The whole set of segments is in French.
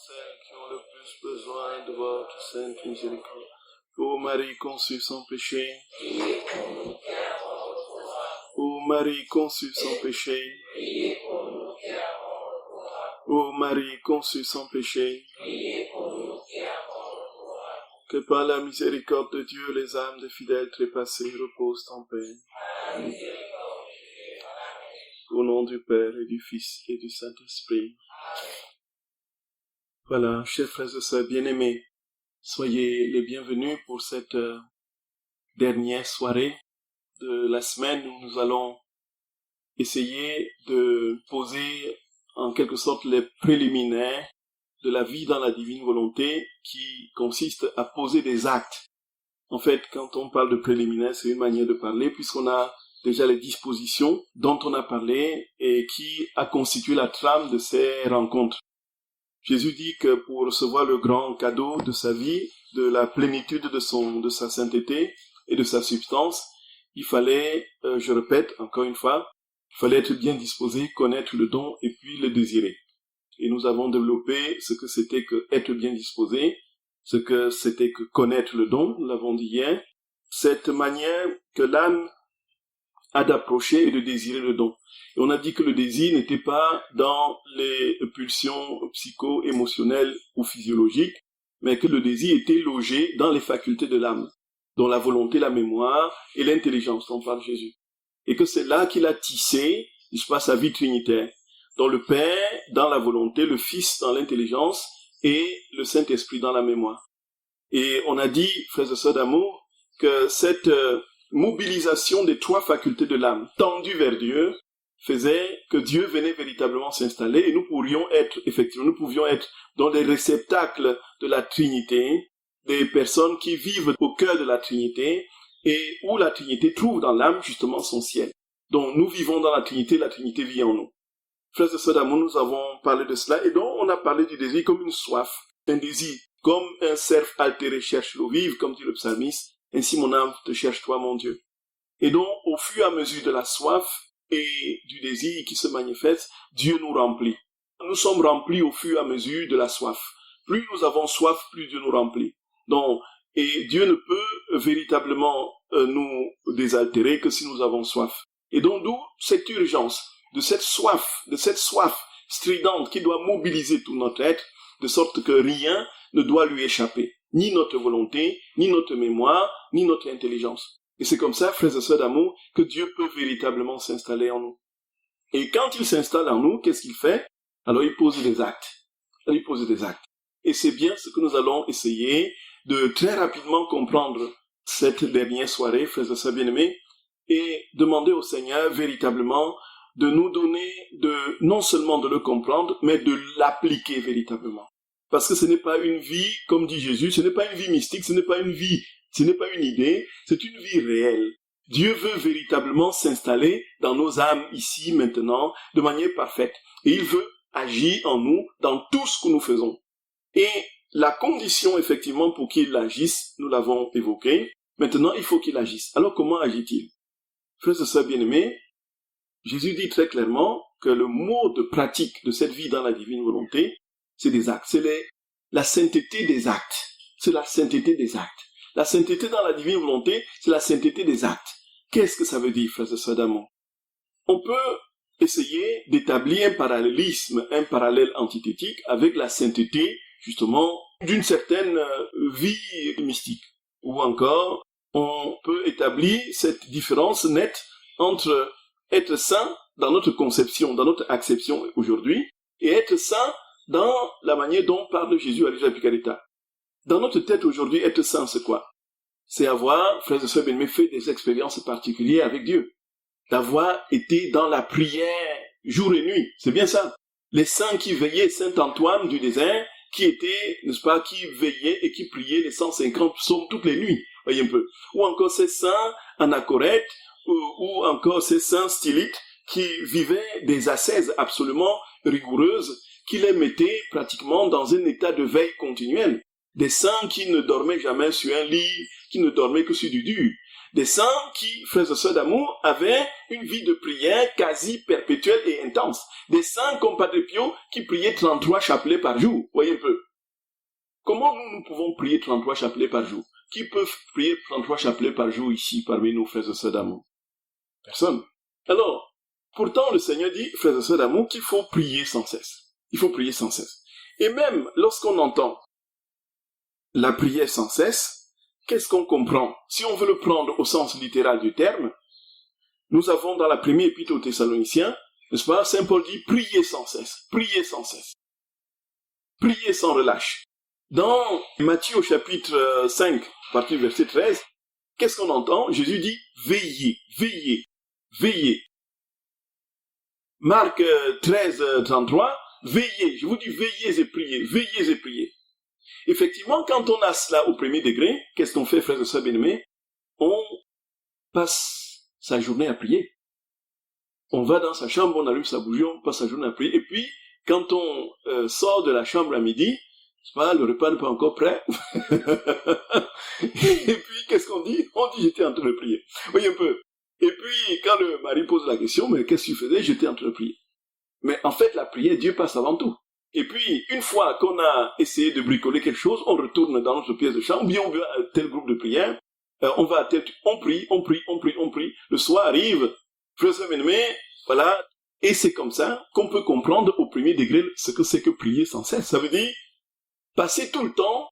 celles qui ont le plus besoin de votre sainte miséricorde. Ô Marie conçue sans péché, ô Marie conçue sans péché, ô Marie conçue sans péché, que par la miséricorde de Dieu, les âmes des fidèles trépassés reposent en paix. Au nom du Père et du Fils et du Saint-Esprit. Voilà, chers frères et sœurs bien-aimés, soyez les bienvenus pour cette dernière soirée de la semaine où nous allons essayer de poser en quelque sorte les préliminaires de la vie dans la divine volonté qui consiste à poser des actes. En fait, quand on parle de préliminaires, c'est une manière de parler puisqu'on a déjà les dispositions dont on a parlé et qui a constitué la trame de ces rencontres. Jésus dit que pour recevoir le grand cadeau de sa vie, de la plénitude de sa sainteté et de sa substance, il fallait, je répète encore une fois, il fallait être bien disposé, connaître le don et puis le désirer. Et nous avons développé ce que c'était que être bien disposé, ce que c'était que connaître le don, nous l'avons dit hier, cette manière que l'âme a d'approcher et de désirer le don. Et on a dit que le désir n'était pas dans les pulsions psycho-émotionnelles ou physiologiques, mais que le désir était logé dans les facultés de l'âme, dont la volonté, la mémoire et l'intelligence dont parle Jésus. Et que c'est là qu'il a tissé, n'est-ce pas, sa vie trinitaire, dont le Père dans la volonté, le Fils dans l'intelligence et le Saint-Esprit dans la mémoire. Et on a dit, frères et sœurs d'amour, que cette mobilisation des trois facultés de l'âme tendue vers Dieu faisait que Dieu venait véritablement s'installer et nous pouvions être dans les réceptacles de la Trinité, des personnes qui vivent au cœur de la Trinité et où la Trinité trouve dans l'âme justement son ciel. Donc nous vivons dans la Trinité vit en nous. Frères et sœurs d'amour, nous avons parlé de cela et donc on a parlé du désir comme une soif, un désir, comme un cerf altéré cherche l'eau vive, comme dit le psalmiste. Ainsi mon âme te cherche toi, mon Dieu. Et donc, au fur et à mesure de la soif et du désir qui se manifeste, Dieu nous remplit. Nous sommes remplis au fur et à mesure de la soif. Plus nous avons soif, plus Dieu nous remplit. Donc, et Dieu ne peut véritablement nous désaltérer que si nous avons soif. Et donc, d'où cette urgence, de cette soif stridente qui doit mobiliser tout notre être, de sorte que rien ne doit lui échapper. Ni notre volonté, ni notre mémoire, ni notre intelligence. Et c'est comme ça, frères et sœurs d'amour, que Dieu peut véritablement s'installer en nous. Et quand il s'installe en nous, qu'est-ce qu'il fait? Alors il pose des actes. Et c'est bien ce que nous allons essayer de très rapidement comprendre cette dernière soirée, frères et sœurs bien-aimés, et demander au Seigneur véritablement de nous donner non seulement de le comprendre, mais de l'appliquer véritablement. Parce que ce n'est pas une vie, comme dit Jésus, ce n'est pas une vie mystique, ce n'est pas une idée, c'est une vie réelle. Dieu veut véritablement s'installer dans nos âmes ici, maintenant, de manière parfaite. Et il veut agir en nous dans tout ce que nous faisons. Et la condition, effectivement, pour qu'il agisse, nous l'avons évoqué. Maintenant, il faut qu'il agisse. Alors, comment agit-il? Frères et sœurs bien-aimés, Jésus dit très clairement que le mot de pratique de cette vie dans la divine volonté, c'est des actes. C'est la sainteté des actes. C'est la sainteté des actes. La sainteté dans la divine volonté, c'est la sainteté des actes. Qu'est-ce que ça veut dire, frères et sœurs d'amour? On peut essayer d'établir un parallèle antithétique avec la sainteté, justement, d'une certaine vie mystique. Ou encore, on peut établir cette différence nette entre être saint dans notre conception, dans notre acception aujourd'hui, et être saint dans la manière dont parle Jésus à l'Église Picarita. Dans notre tête aujourd'hui, être saint, c'est quoi? C'est avoir, frères et sœurs bien-aimés, fait des expériences particulières avec Dieu. D'avoir été dans la prière jour et nuit. C'est bien ça. Les saints qui veillaient, Saint Antoine du désert, qui était, n'est-ce pas, qui veillait et qui priait les 150 psaumes toutes les nuits. Voyez un peu. Ou encore ces saints anachorètes, ou encore ces saints stylites qui vivaient des ascèses absolument rigoureuses, qui les mettaient pratiquement dans un état de veille continuelle. Des saints qui ne dormaient jamais sur un lit, qui ne dormaient que sur du dur. Des saints qui, frères et sœurs d'amour, avaient une vie de prière quasi perpétuelle et intense. Des saints comme Padre Pio qui priaient 33 chapelets par jour. Voyez un peu. Comment nous pouvons prier 33 chapelets par jour? Qui peut prier 33 chapelets par jour ici, parmi nos frères et sœurs d'amour? Personne. Alors, pourtant, le Seigneur dit, frères et sœurs d'amour, qu'il faut prier sans cesse. Il faut prier sans cesse. Et même lorsqu'on entend la prière sans cesse, qu'est-ce qu'on comprend? Si on veut le prendre au sens littéral du terme, nous avons dans la première épître aux Thessaloniciens, n'est-ce pas, Saint Paul dit, priez sans cesse, priez sans cesse, priez sans relâche. Dans Matthieu au chapitre 5, à partir du verset 13, qu'est-ce qu'on entend? Jésus dit, veillez, veillez, veillez. Marc 13, 33, veillez, je vous dis veillez et priez, veillez et priez. Effectivement, quand on a cela au premier degré, qu'est-ce qu'on fait, frères et sœurs bien-aimés? On passe sa journée à prier. On va dans sa chambre, on allume sa bougie, on passe sa journée à prier. Et puis, quand on sort de la chambre à midi, le repas n'est pas encore prêt. Et puis, qu'est-ce qu'on dit? On dit, j'étais en train de prier. Voyez un peu. Et puis, quand le mari pose la question, mais qu'est-ce que tu faisais? J'étais en train de prier. Mais en fait, la prière, Dieu passe avant tout. Et puis, une fois qu'on a essayé de bricoler quelque chose, on retourne dans notre pièce de chambre, bien on va à tel groupe de prière, on va à tel, on prie, on prie, on prie, on prie. Le soir arrive, frères et sœurs, voilà. Et c'est comme ça qu'on peut comprendre au premier degré ce que c'est que prier sans cesse. Ça veut dire passer tout le temps,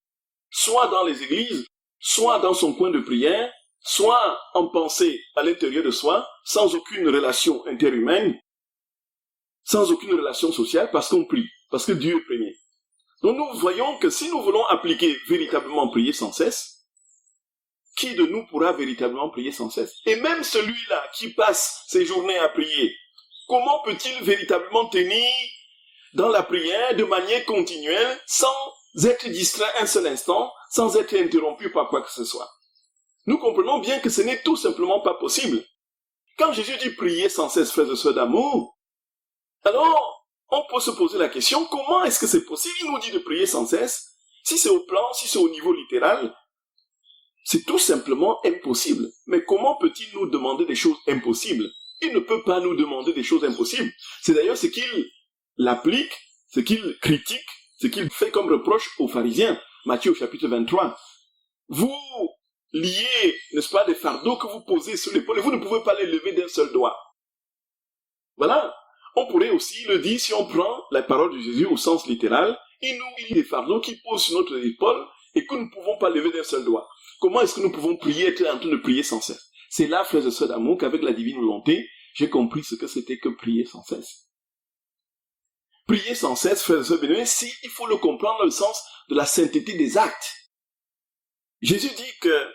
soit dans les églises, soit dans son coin de prière, soit en pensée à l'intérieur de soi, sans aucune relation interhumaine, sans aucune relation sociale, parce qu'on prie, parce que Dieu est premier. Donc nous voyons que si nous voulons appliquer véritablement prier sans cesse, qui de nous pourra véritablement prier sans cesse? Et même celui-là qui passe ses journées à prier, comment peut-il véritablement tenir dans la prière de manière continuelle, sans être distrait un seul instant, sans être interrompu par quoi que ce soit? Nous comprenons bien que ce n'est tout simplement pas possible. Quand Jésus dit prier sans cesse, frères et sœurs d'amour, alors on peut se poser la question, comment est-ce que c'est possible? Il nous dit de prier sans cesse. Si c'est au plan, si c'est au niveau littéral, c'est tout simplement impossible. Mais comment peut-il nous demander des choses impossibles? Il ne peut pas nous demander des choses impossibles. C'est d'ailleurs ce qu'il applique, ce qu'il critique, ce qu'il fait comme reproche aux pharisiens. Matthieu au chapitre 23. Vous liez, n'est-ce pas, des fardeaux que vous posez sur l'épaule et vous ne pouvez pas les lever d'un seul doigt. Voilà. On pourrait aussi le dire si on prend la parole de Jésus au sens littéral, il nous lie des fardeaux qui posent sur notre épaule et que nous ne pouvons pas lever d'un seul doigt. Comment est-ce que nous pouvons prier, être en train de prier sans cesse? C'est là, frères et sœurs d'amour, qu'avec la divine volonté, j'ai compris ce que c'était que prier sans cesse. Prier sans cesse, frères et sœurs bien-aimés, il faut le comprendre dans le sens de la sainteté des actes. Jésus dit que,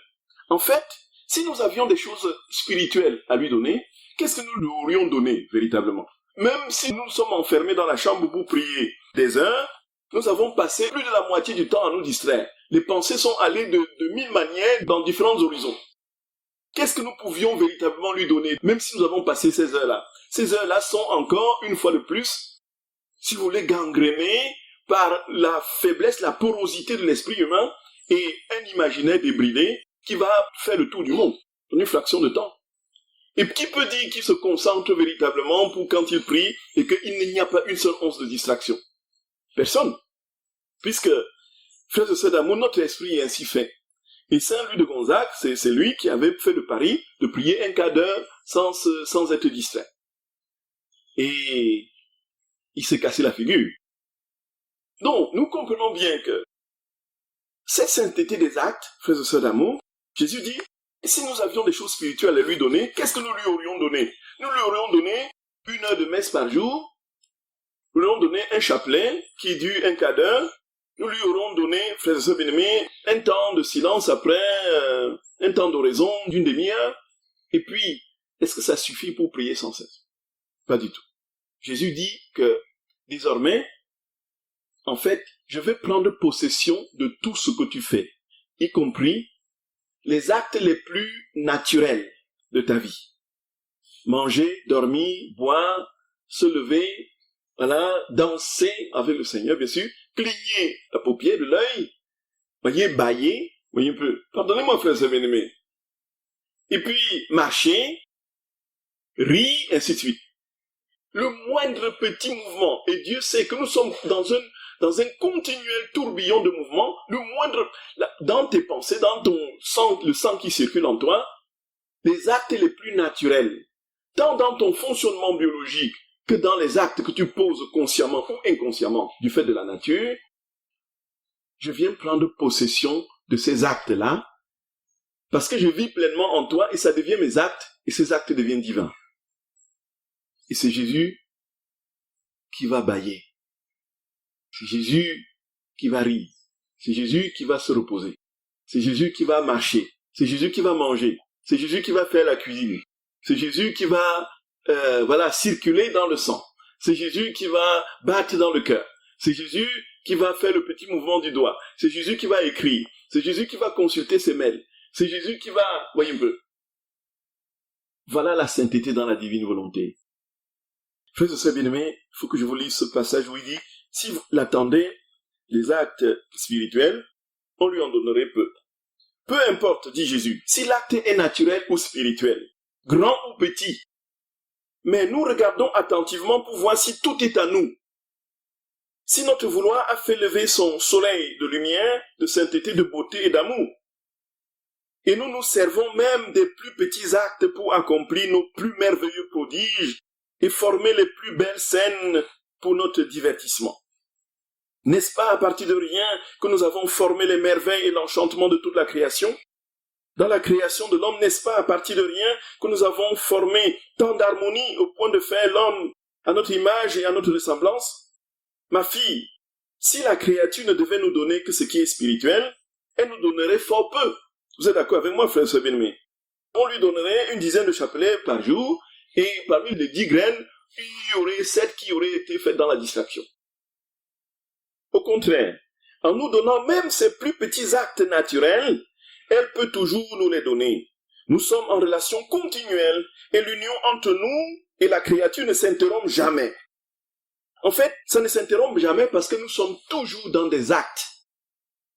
en fait, si nous avions des choses spirituelles à lui donner, qu'est-ce que nous lui aurions donné véritablement? Même si nous sommes enfermés dans la chambre pour prier des heures, nous avons passé plus de la moitié du temps à nous distraire. Les pensées sont allées de 1000 manières dans différents horizons. Qu'est-ce que nous pouvions véritablement lui donner, même si nous avons passé ces heures-là? Ces heures-là sont encore, une fois de plus, si vous voulez, gangrénées par la faiblesse, la porosité de l'esprit humain et un imaginaire débridé qui va faire le tour du monde en une fraction de temps. Et qui peut dire qu'il se concentre véritablement pour quand il prie et qu'il n'y a pas une seule once de distraction? Personne. Puisque, frères et sœurs d'amour, notre esprit est ainsi fait. Et Saint Louis de Gonzague, c'est lui qui avait fait le pari de prier un quart d'heure sans être distrait. Et il s'est cassé la figure. Donc, nous comprenons bien que cette sainteté des actes, frères et sœurs d'amour, Jésus dit, si nous avions des choses spirituelles à lui donner, qu'est-ce que nous lui aurions donné? Nous lui aurions donné 1 heure de messe par jour, nous lui aurions donné un chapelet qui dure un quart d'heure, nous lui aurions donné, frères et sœurs bien-aimés, un temps de silence après, un temps d'oraison d'une demi-heure, et puis, est-ce que ça suffit pour prier sans cesse? Pas du tout. Jésus dit que, désormais, en fait, je vais prendre possession de tout ce que tu fais, y compris les actes les plus naturels de ta vie. Manger, dormir, boire, se lever, voilà, danser avec le Seigneur, bien sûr, cligner la paupière de l'œil, voyez, bâiller, voyez un peu. Pardonnez-moi, frères et bien-aimés. et puis marcher, rire, ainsi de suite. Le moindre petit mouvement, et Dieu sait que nous sommes dans un continuel tourbillon de mouvements, le moindre, dans tes pensées, dans ton sang, le sang qui circule en toi, les actes les plus naturels, tant dans ton fonctionnement biologique que dans les actes que tu poses consciemment ou inconsciemment du fait de la nature, je viens prendre possession de ces actes-là, parce que je vis pleinement en toi et ça devient mes actes, et ces actes deviennent divins. Et c'est Jésus qui va bâiller. C'est Jésus qui va rire. C'est Jésus qui va se reposer. C'est Jésus qui va marcher. C'est Jésus qui va manger. C'est Jésus qui va faire la cuisine. C'est Jésus qui va circuler dans le sang. C'est Jésus qui va battre dans le cœur. C'est Jésus qui va faire le petit mouvement du doigt. C'est Jésus qui va écrire. C'est Jésus qui va consulter ses mails. C'est Jésus qui va... Voyez un peu. Voilà la sainteté dans la divine volonté. Frères et sœurs bien-aimés, il faut que je vous lise ce passage où il dit, si vous l'attendez, les actes spirituels, on lui en donnerait peu. Peu importe, dit Jésus, si l'acte est naturel ou spirituel, grand ou petit. Mais nous regardons attentivement pour voir si tout est à nous. Si notre vouloir a fait lever son soleil de lumière, de sainteté, de beauté et d'amour. Et nous nous servons même des plus petits actes pour accomplir nos plus merveilleux prodiges et former les plus belles scènes pour notre divertissement. N'est-ce pas à partir de rien que nous avons formé les merveilles et l'enchantement de toute la création? Dans la création de l'homme, n'est-ce pas à partir de rien que nous avons formé tant d'harmonie au point de faire l'homme à notre image et à notre ressemblance? Ma fille, si la créature ne devait nous donner que ce qui est spirituel, elle nous donnerait fort peu. Vous êtes d'accord avec moi, frère et sœur bien-aimés? On lui donnerait une dizaine de chapelets par jour, et parmi les 10 graines, il y aurait 7 qui auraient été faites dans la distraction. Au contraire, en nous donnant même ces plus petits actes naturels, elle peut toujours nous les donner. Nous sommes en relation continuelle et l'union entre nous et la créature ne s'interrompt jamais. En fait, ça ne s'interrompt jamais parce que nous sommes toujours dans des actes.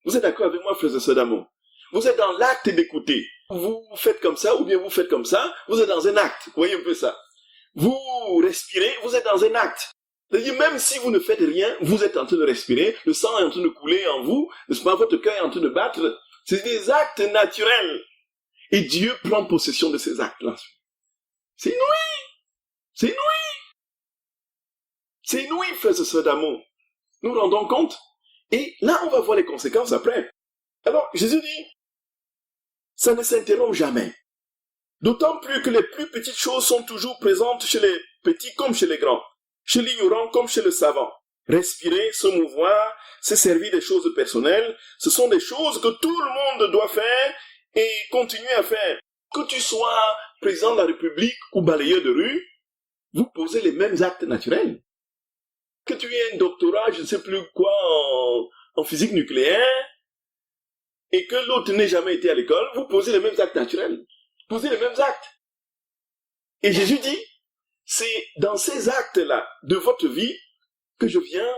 Vous êtes d'accord avec moi, frères et sœurs d'amour? Vous êtes dans l'acte d'écouter. Vous faites comme ça ou bien vous faites comme ça, vous êtes dans un acte. Vous voyez un peu ça? Vous respirez, vous êtes dans un acte. C'est-à-dire, même si vous ne faites rien, vous êtes en train de respirer, le sang est en train de couler en vous, n'est-ce pas, votre cœur est en train de battre. C'est des actes naturels. Et Dieu prend possession de ces actes-là. C'est inouï! C'est inouï! C'est inouï, frères et sœurs d'amour. Nous nous rendons compte? Et là, on va voir les conséquences après. Alors, Jésus dit, ça ne s'interrompt jamais. D'autant plus que les plus petites choses sont toujours présentes chez les petits comme chez les grands, chez l'ignorant comme chez le savant. Respirer, se mouvoir, se servir des choses personnelles, ce sont des choses que tout le monde doit faire et continuer à faire. Que tu sois président de la République ou balayeur de rue, vous posez les mêmes actes naturels. Que tu aies un doctorat, je ne sais plus quoi, en physique nucléaire, et que l'autre n'ait jamais été à l'école, vous posez les mêmes actes naturels. Vous posez les mêmes actes. Et Jésus dit, c'est dans ces actes-là de votre vie que je viens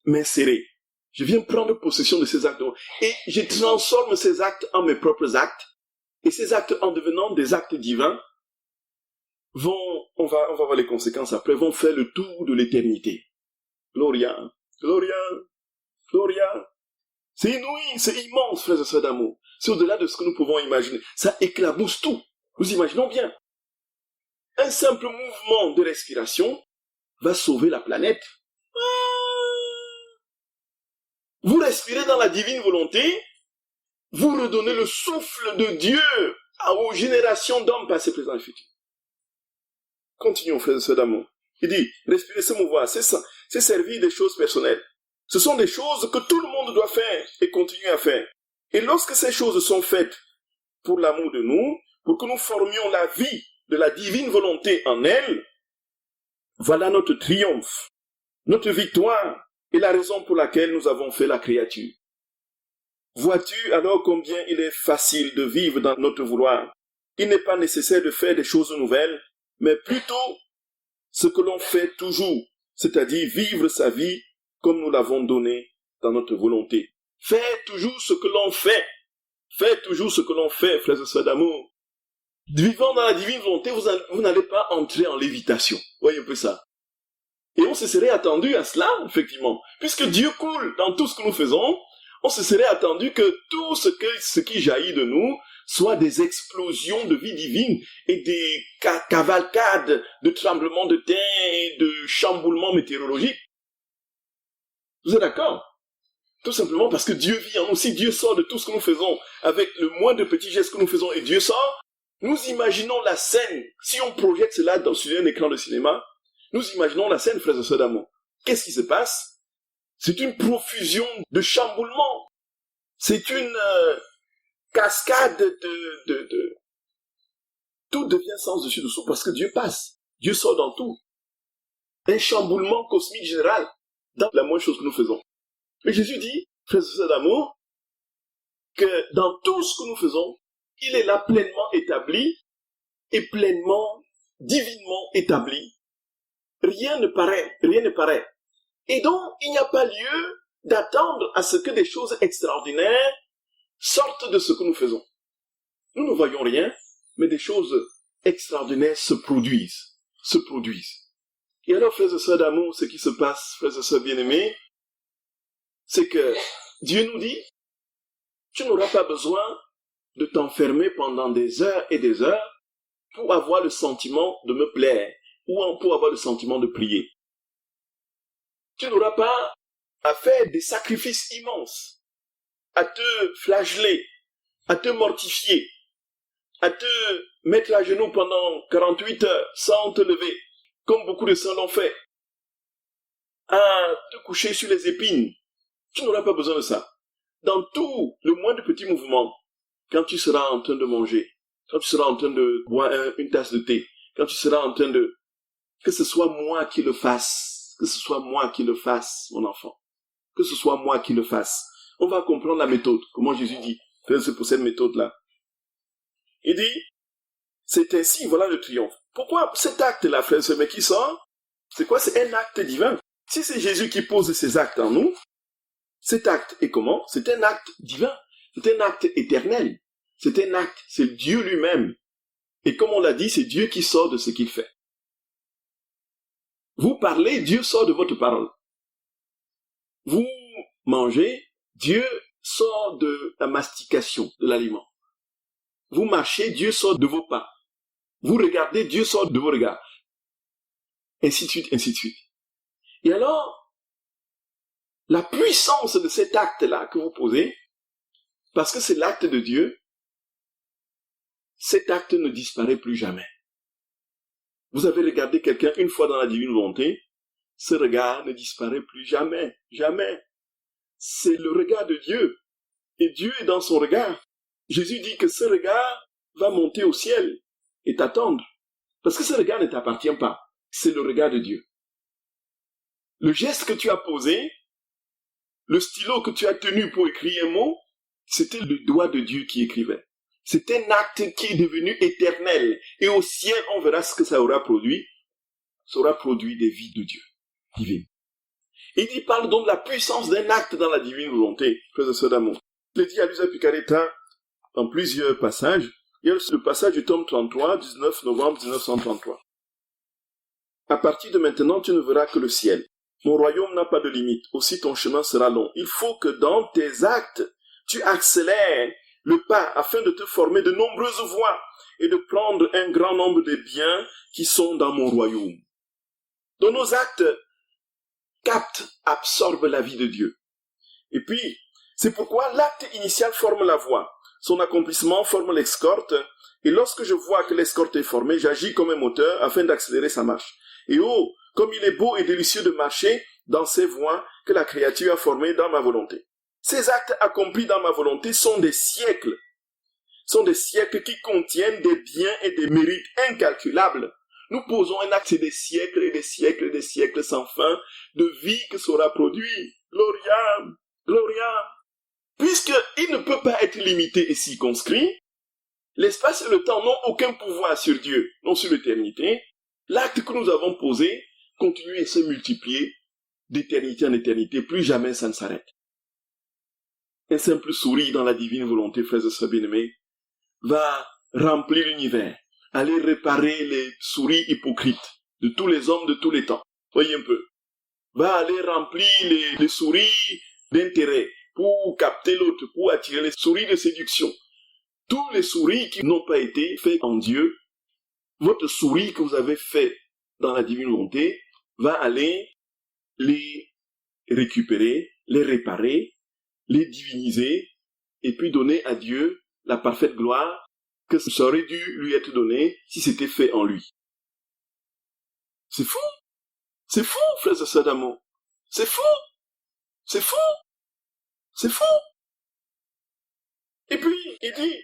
m'insérer. Je viens prendre possession de ces actes. Et je transforme ces actes en mes propres actes. Et ces actes, en devenant des actes divins, on va voir les conséquences après, vont faire le tour de l'éternité. Gloria, Gloria, Gloria. C'est inouï, c'est immense, frères et sœurs d'amour. C'est au-delà de ce que nous pouvons imaginer. Ça éclabousse tout. Nous imaginons bien. Un simple mouvement de respiration va sauver la planète. Vous respirez dans la divine volonté, vous redonnez le souffle de Dieu aux générations d'hommes passés, présents et futurs. Continuons, frères et sœurs d'amour. Il dit, respirer, se mouvoir, c'est servir des choses personnelles. Ce sont des choses que tout le monde doit faire et continuer à faire. Et lorsque ces choses sont faites pour l'amour de nous, pour que nous formions la vie de la divine volonté en elle, voilà notre triomphe, notre victoire et la raison pour laquelle nous avons fait la créature. Vois-tu alors combien il est facile de vivre dans notre vouloir? Il n'est pas nécessaire de faire des choses nouvelles, mais plutôt ce que l'on fait toujours, c'est-à-dire vivre sa vie comme nous l'avons donné dans notre volonté. Faire toujours ce que l'on fait. Faire toujours ce que l'on fait, frères et sœurs d'amour. Vivant dans la divine volonté, vous n'allez pas entrer en lévitation. Voyez un peu ça. Et on se serait attendu à cela, effectivement. Puisque Dieu coule dans tout ce que nous faisons, on se serait attendu que tout ce qui jaillit de nous soit des explosions de vie divine et des cavalcades de tremblements de terre et de chamboulements météorologiques. Vous êtes d'accord? Tout simplement parce que Dieu vit en nous. Si Dieu sort de tout ce que nous faisons avec le moindre petit geste que nous faisons et Dieu sort, nous imaginons la scène. Si on projette cela sur un écran de cinéma, nous imaginons la scène, frères et sœurs d'amour. Qu'est-ce qui se passe? C'est une profusion de chamboulements. C'est une cascade de... Tout devient sens dessus dessous parce que Dieu passe. Dieu sort dans tout. Un chamboulement cosmique général dans la moindre chose que nous faisons. Mais Jésus dit, frères et sœurs d'amour, que dans tout ce que nous faisons, il est là pleinement établi et pleinement, divinement établi. Rien ne paraît. Et donc, il n'y a pas lieu d'attendre à ce que des choses extraordinaires sortent de ce que nous faisons. Nous ne voyons rien, mais des choses extraordinaires se produisent. Et alors, frères et sœurs d'amour, ce qui se passe, frères et sœurs bien-aimés, c'est que Dieu nous dit, tu n'auras pas besoin de t'enfermer pendant des heures et des heures pour avoir le sentiment de me plaire ou pour avoir le sentiment de prier. Tu n'auras pas à faire des sacrifices immenses, à te flageller, à te mortifier, à te mettre à genoux pendant 48 heures sans te lever, comme beaucoup de saints l'ont fait, à te coucher sur les épines. Tu n'auras pas besoin de ça. Dans tout le moindre petit mouvement, quand tu seras en train de manger, quand tu seras en train de boire une tasse de thé, quand tu seras en train de... Que ce soit moi qui le fasse, mon enfant. Que ce soit moi qui le fasse. On va comprendre la méthode, comment Jésus dit. C'est pour cette méthode-là. Il dit, c'est ainsi, voilà le triomphe. Pourquoi cet acte-là, frère, ce mec qui sort, c'est quoi? C'est un acte divin. Si c'est Jésus qui pose ces actes en nous, cet acte est comment? C'est un acte divin. C'est un acte éternel. C'est un acte, c'est Dieu lui-même. Et comme on l'a dit, c'est Dieu qui sort de ce qu'il fait. Vous parlez, Dieu sort de votre parole. Vous mangez, Dieu sort de la mastication de l'aliment. Vous marchez, Dieu sort de vos pas. Vous regardez, Dieu sort de vos regards. Ainsi de suite, ainsi de suite. Et alors, la puissance de cet acte-là que vous posez, parce que c'est l'acte de Dieu, cet acte ne disparaît plus jamais. Vous avez regardé quelqu'un une fois dans la divine volonté, ce regard ne disparaît plus jamais, jamais. C'est le regard de Dieu. Et Dieu est dans son regard. Jésus dit que ce regard va monter au ciel et t'attendre. Parce que ce regard ne t'appartient pas. C'est le regard de Dieu. Le geste que tu as posé, le stylo que tu as tenu pour écrire un mot, c'était le doigt de Dieu qui écrivait. C'est un acte qui est devenu éternel. Et au ciel, on verra ce que ça aura produit. Ça aura produit des vies de Dieu divines. Il parle donc de la puissance d'un acte dans la divine volonté, frères et sœurs d'amour. Il dit à Luisa Picaretta dans plusieurs passages. Il y a le passage du tome 33, 19 novembre 1933. À partir de maintenant, tu ne verras que le ciel. Mon royaume n'a pas de limite. Aussi ton chemin sera long. Il faut que dans tes actes, tu accélères le pas afin de te former de nombreuses voies et de prendre un grand nombre de biens qui sont dans mon royaume. Donc nos actes captent, absorbent la vie de Dieu. Et puis, c'est pourquoi l'acte initial forme la voie. Son accomplissement forme l'escorte. Et lorsque je vois que l'escorte est formée, j'agis comme un moteur afin d'accélérer sa marche. Et oh, comme il est beau et délicieux de marcher dans ces voies que la créature a formées dans ma volonté. Ces actes accomplis dans ma volonté sont des siècles qui contiennent des biens et des mérites incalculables. Nous posons un acte, c'est des siècles et des siècles et des siècles sans fin de vie que sera produit. Gloria, Gloria. Puisqu'il ne peut pas être limité et circonscrit, l'espace et le temps n'ont aucun pouvoir sur Dieu, non sur l'éternité. L'acte que nous avons posé continue à se multiplier d'éternité en éternité. Plus jamais ça ne s'arrête. Un simple sourire dans la divine volonté, frères et sœurs bien-aimés, va remplir l'univers. aller réparer les souris hypocrites de tous les hommes de tous les temps. Voyez un peu. Va aller remplir les souris d'intérêt pour capter l'autre, pour attirer les souris de séduction. Tous les souris qui n'ont pas été faits en Dieu, votre souris que vous avez fait dans la divine volonté va aller les récupérer, les réparer, les diviniser et puis donner à Dieu la parfaite gloire que ça aurait dû lui être donné si c'était fait en lui. C'est fou! C'est fou, frères et sœurs d'amour! C'est fou! C'est fou! C'est fou! Et puis, il dit,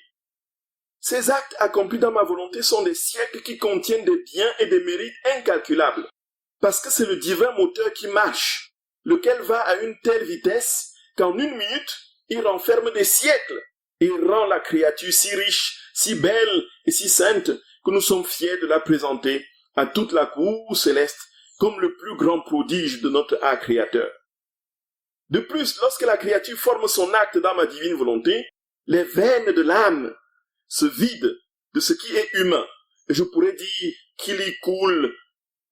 ces actes accomplis dans ma volonté sont des siècles qui contiennent des biens et des mérites incalculables, parce que c'est le divin moteur qui marche, lequel va à une telle vitesse qu'en une minute, il renferme des siècles et rend la créature si riche, si belle et si sainte que nous sommes fiers de la présenter à toute la cour céleste comme le plus grand prodige de notre art créateur. De plus, lorsque la créature forme son acte dans ma divine volonté, les veines de l'âme se vident de ce qui est humain, et je pourrais dire qu'il y coule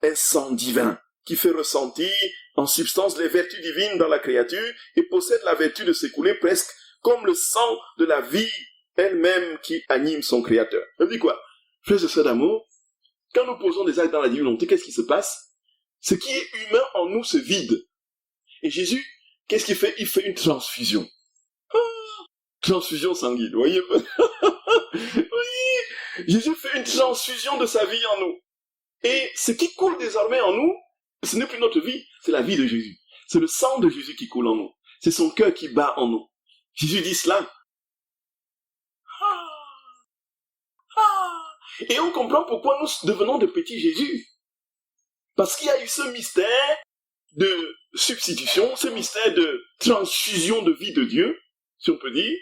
un sang divin qui fait ressentir en substance les vertus divines dans la créature et possède la vertu de s'écouler presque comme le sang de la vie elle-même qui anime son créateur. Ça veut dire quoi? Frères et sœurs d'amour, quand nous posons des actes dans la divine volonté, qu'est-ce qui se passe? Ce qui est humain en nous se vide. Et Jésus, qu'est-ce qu'il fait? Il fait une transfusion. Transfusion sanguine, vous voyez? Oui, Jésus fait une transfusion de sa vie en nous. Et ce qui coule désormais en nous, ce n'est plus notre vie, c'est la vie de Jésus. C'est le sang de Jésus qui coule en nous. C'est son cœur qui bat en nous. Jésus dit cela. Et on comprend pourquoi nous devenons de petits Jésus. Parce qu'il y a eu ce mystère de substitution, ce mystère de transfusion de vie de Dieu, si on peut dire,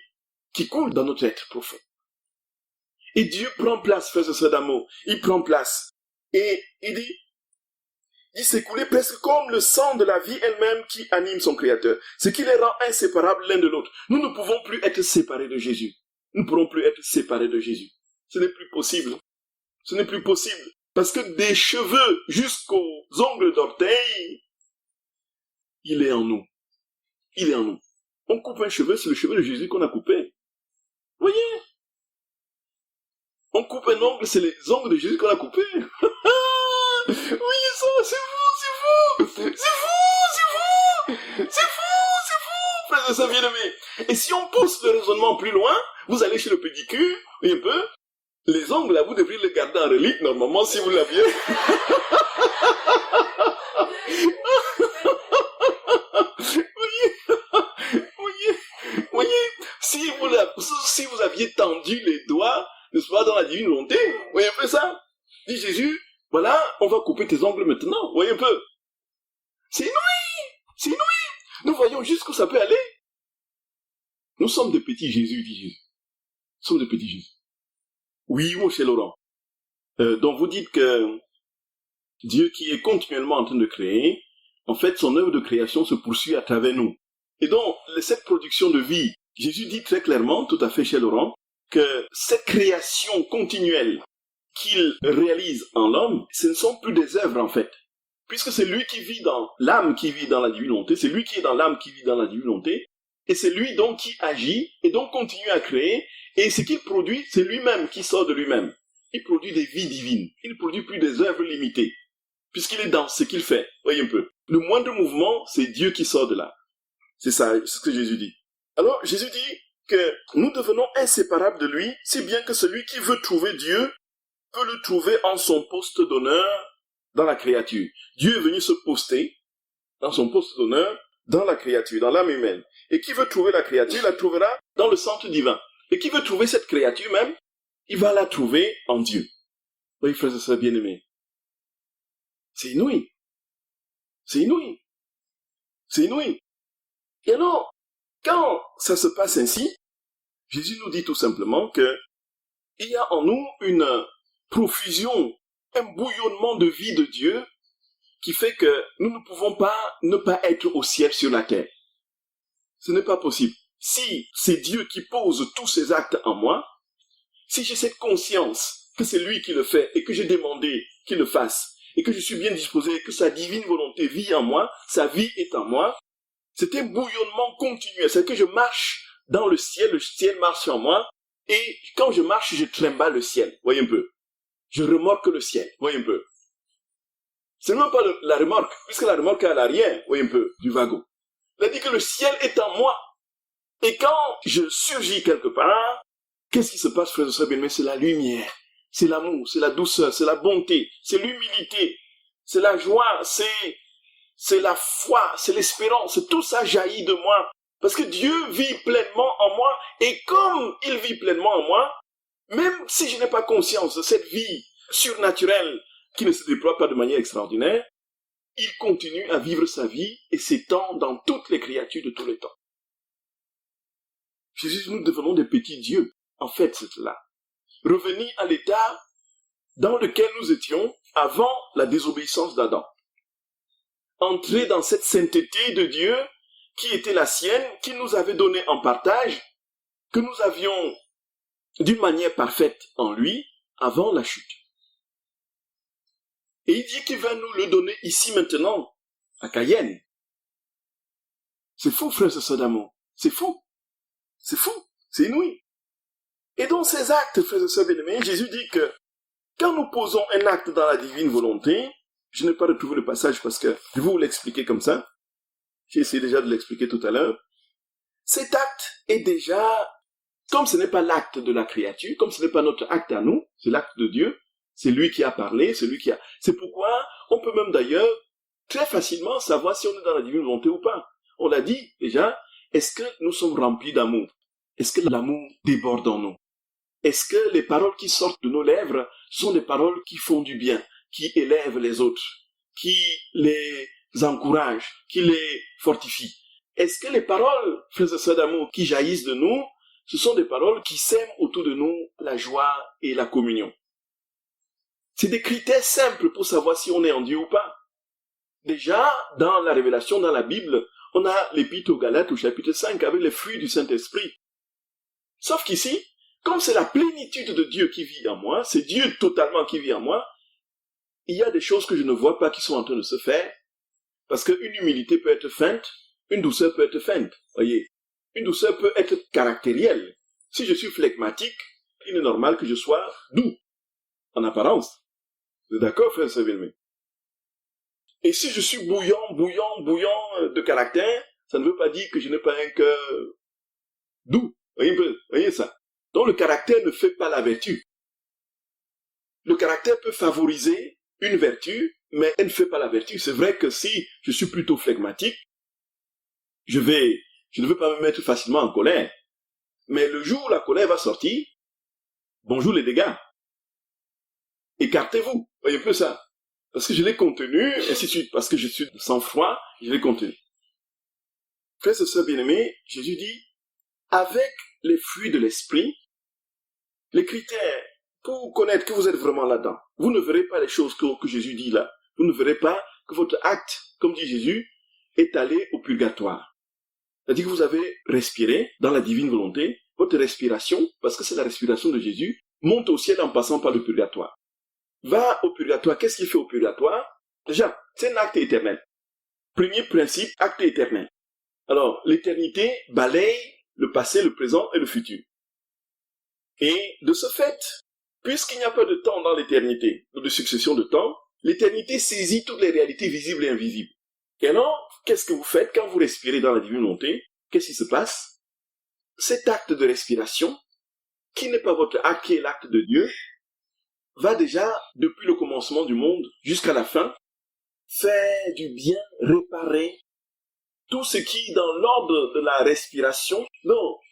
qui coule dans notre être profond. Et Dieu prend place, frères et sœurs d'amour. Il prend place. Et il dit, il s'écoulait presque comme le sang de la vie elle-même qui anime son Créateur. Ce qui les rend inséparables l'un de l'autre. Nous ne pouvons plus être séparés de Jésus. Nous ne pourrons plus être séparés de Jésus. Ce n'est plus possible. Ce n'est plus possible. Parce que des cheveux jusqu'aux ongles d'orteil, il est en nous. Il est en nous. On coupe un cheveu, c'est le cheveu de Jésus qu'on a coupé. Vous voyez? On coupe un ongle, c'est les ongles de Jésus qu'on a coupés. Oui, ça, c'est fou, c'est fou. C'est fou, c'est fou. C'est fou, c'est fou. Frères et sœurs bien-aimés. Et si on pousse le raisonnement plus loin, vous allez chez le pédicure, et un peu, les ongles, là, vous devriez les garder en relique, normalement, si vous l'aviez. Voyez, si vous aviez tendu les doigts, n'est-ce pas, dans la divine volonté, vous voyez un peu ça? Dit Jésus, voilà, on va couper tes ongles maintenant, vous voyez un peu? C'est inouï! C'est inouï! Nous voyons jusqu'où ça peut aller. Nous sommes des petits Jésus, dit Jésus. Nous sommes des petits Jésus. Oui, mon cher Laurent. Donc vous dites que Dieu qui est continuellement en train de créer, en fait, son œuvre de création se poursuit à travers nous. Et donc, cette production de vie, Jésus dit très clairement, tout à fait chez Laurent, que cette création continuelle qu'il réalise en l'homme, ce ne sont plus des œuvres en fait. Puisque c'est lui qui vit dans l'âme qui vit dans la divine volonté, c'est lui qui est dans l'âme qui vit dans la divine volonté, et c'est lui donc qui agit et donc continue à créer, et ce qu'il produit, c'est lui-même qui sort de lui-même. Il produit des vies divines, il ne produit plus des œuvres limitées, puisqu'il est dans ce qu'il fait. Voyez un peu. Le moindre mouvement, c'est Dieu qui sort de là. C'est ça, c'est ce que Jésus dit. Alors, Jésus dit que nous devenons inséparables de lui, si bien que celui qui veut trouver Dieu peut le trouver en son poste d'honneur dans la créature. Dieu est venu se poster dans son poste d'honneur dans la créature, dans l'âme humaine. Et qui veut trouver la créature, la trouvera dans le centre divin. Et qui veut trouver cette créature même, il va la trouver en Dieu. Oui, frères et sœurs bien-aimés. C'est inouï. C'est inouï. C'est inouï. Et alors, quand ça se passe ainsi, Jésus nous dit tout simplement que il y a en nous une profusion, un bouillonnement de vie de Dieu qui fait que nous ne pouvons pas ne pas être au ciel sur la terre. Ce n'est pas possible. Si c'est Dieu qui pose tous ces actes en moi, si j'ai cette conscience que c'est lui qui le fait et que j'ai demandé qu'il le fasse et que je suis bien disposé, que sa divine volonté vit en moi, sa vie est en moi, c'est un bouillonnement continuel. C'est que je marche dans le ciel marche en moi et quand je marche, je trimballe le ciel. Voyez un peu. Je remorque le ciel. Voyez un peu. C'est même pas la remorque, puisque la remorque est à l'arrière, voyez un peu, du wagon. Il a dit que le ciel est en moi. Et quand je surgis quelque part, qu'est-ce qui se passe, frères et sœurs bien-aimés? C'est la lumière, c'est l'amour, c'est la douceur, c'est la bonté, c'est l'humilité, c'est la joie, c'est la foi, c'est l'espérance. Tout ça jaillit de moi. Parce que Dieu vit pleinement en moi. Et comme il vit pleinement en moi, même si je n'ai pas conscience de cette vie surnaturelle qui ne se déploie pas de manière extraordinaire, il continue à vivre sa vie et s'étend dans toutes les créatures de tous les temps. Jésus, nous devenons des petits dieux. En fait, c'est cela. Revenir à l'état dans lequel nous étions avant la désobéissance d'Adam. Entrer dans cette sainteté de Dieu qui était la sienne, qu'il nous avait donnée en partage, que nous avions d'une manière parfaite en lui avant la chute. Et il dit qu'il va nous le donner ici maintenant, à Cayenne. C'est fou, frères et sœurs d'amour. C'est fou. C'est fou. C'est inouï. Et dans ces actes, frères et sœurs bien-aimés, Jésus dit que quand nous posons un acte dans la divine volonté, je n'ai pas retrouvé le passage parce que je vais vous l'expliquer comme ça. J'ai essayé déjà de l'expliquer tout à l'heure. Cet acte est déjà, comme ce n'est pas l'acte de la créature, comme ce n'est pas notre acte à nous, c'est l'acte de Dieu, c'est lui qui a parlé, c'est lui qui a... C'est pourquoi on peut même d'ailleurs très facilement savoir si on est dans la divine volonté ou pas. On l'a dit déjà, est-ce que nous sommes remplis d'amour? Est-ce que l'amour déborde en nous? Est-ce que les paroles qui sortent de nos lèvres sont des paroles qui font du bien, qui élèvent les autres, qui les encouragent, qui les fortifient? Est-ce que les paroles, frères et sœurs d'amour, qui jaillissent de nous, ce sont des paroles qui sèment autour de nous la joie et la communion? C'est des critères simples pour savoir si on est en Dieu ou pas. Déjà, dans la révélation, dans la Bible, on a l'épître aux Galates au chapitre 5 avec les fruits du Saint-Esprit. Sauf qu'ici, comme c'est la plénitude de Dieu qui vit en moi, c'est Dieu totalement qui vit en moi, il y a des choses que je ne vois pas qui sont en train de se faire, parce qu'une humilité peut être feinte, une douceur peut être feinte, voyez. Une douceur peut être caractérielle. Si je suis flegmatique, il est normal que je sois doux, en apparence. Vous êtes d'accord, frère Saint-Vilmé? Et si je suis bouillant de caractère, ça ne veut pas dire que je n'ai pas un cœur doux. Voyez ça? Donc le caractère ne fait pas la vertu. Le caractère peut favoriser une vertu, mais elle ne fait pas la vertu. C'est vrai que si je suis plutôt flegmatique, je ne veux pas me mettre facilement en colère. Mais le jour où la colère va sortir, bonjour les dégâts. Écartez-vous. Voyez un peu ça. Parce que je l'ai contenu, et ainsi de suite. Parce que je suis sans froid, je l'ai contenu. Frères et sœurs bien-aimés, Jésus dit, avec les fruits de l'esprit, les critères pour connaître que vous êtes vraiment là-dedans. Vous ne verrez pas les choses que Jésus dit là. Vous ne verrez pas que votre acte, comme dit Jésus, est allé au purgatoire. C'est-à-dire que vous avez respiré dans la divine volonté, votre respiration, parce que c'est la respiration de Jésus, monte au ciel en passant par le purgatoire. Va au purgatoire. Qu'est-ce qu'il fait au purgatoire? Déjà, c'est un acte éternel. Premier principe, acte éternel. Alors, l'éternité balaye le passé, le présent et le futur. Et de ce fait, puisqu'il n'y a pas de temps dans l'éternité, ou de succession de temps, l'éternité saisit toutes les réalités visibles et invisibles. Et alors, qu'est-ce que vous faites quand vous respirez dans la divine volonté? Qu'est-ce qui se passe? Cet acte de respiration, qui n'est pas votre acte, qui est l'acte de Dieu, va déjà, depuis le commencement du monde jusqu'à la fin, faire du bien, réparer tout ce qui, dans l'ordre de la respiration,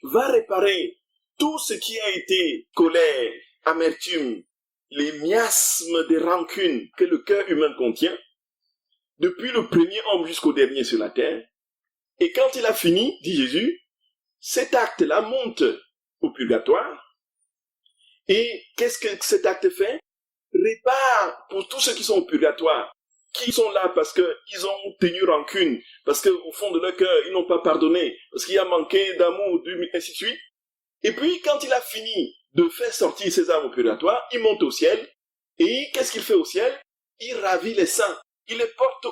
va réparer tout ce qui a été colère, amertume, les miasmes des rancunes que le cœur humain contient, depuis le premier homme jusqu'au dernier sur la terre. Et quand il a fini, dit Jésus, cet acte-là monte au purgatoire. Et qu'est-ce que cet acte fait? Répare pour tous ceux qui sont au purgatoire, qui sont là parce qu'ils ont tenu rancune, parce qu'au fond de leur cœur, ils n'ont pas pardonné, parce qu'il y a manqué d'amour, ainsi de suite. Et puis, quand il a fini de faire sortir ses âmes au purgatoire, il monte au ciel, et qu'est-ce qu'il fait au ciel? Il ravit les saints. Il les porte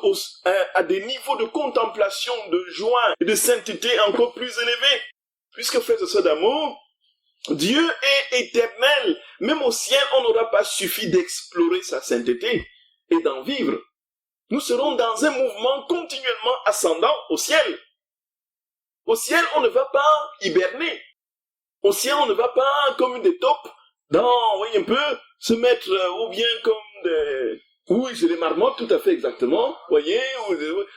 à des niveaux de contemplation, de joie et de sainteté encore plus élevés. Puisque, frères et sœurs d'amour, Dieu est éternel. Même au ciel, on n'aura pas suffi d'explorer sa sainteté et d'en vivre. Nous serons dans un mouvement continuellement ascendant au ciel. Au ciel, on ne va pas hiberner. Au ciel, on ne va pas comme des taupes voyez un peu, se mettre ou bien comme des... Oui, c'est des marmottes, tout à fait exactement. Voyez,